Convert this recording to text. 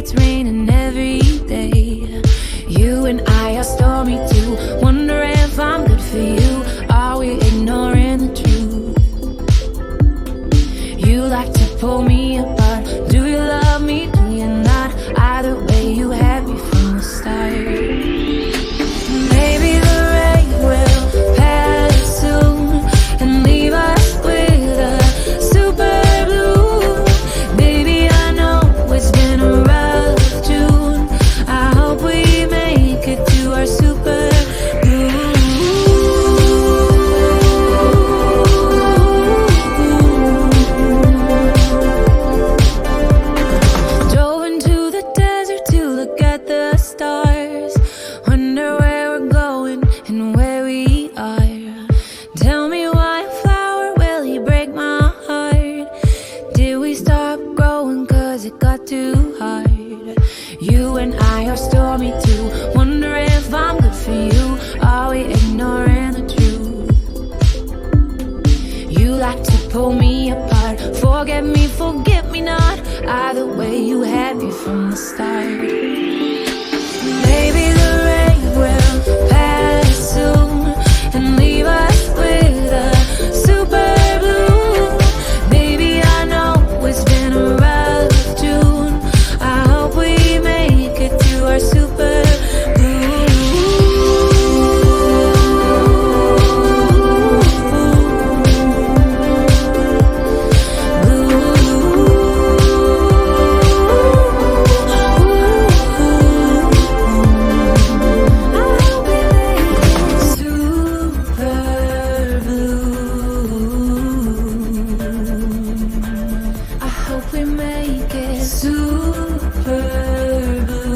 it's raining every day. You and I are stormy too. Wonder if I'm good for you. Are we ignoring the truth? You like to pull me apart. Do you love me? Do you not? Either way, you had me from the start. Maybe the rain will pass soon and leave us with a super blue. Baby, I know it's been a rough June. I hope we make it to our super blue. Drove into the desert to look at the stars. Wonder where we're going and where we are. Tell me why a flower will he break my heart? Did we stop growing cause it got too hard? You and I are stormy too. Wonder if I'm good for you. Are we ignoring the truth? You like to pull me apart. Forget me not. Either way, you had me from the start. Maybe the rain will pass soon and leave us with a super blue. Baby, I know it's been a rough June. I hope we make it to our super blue. I hope we make it super blue.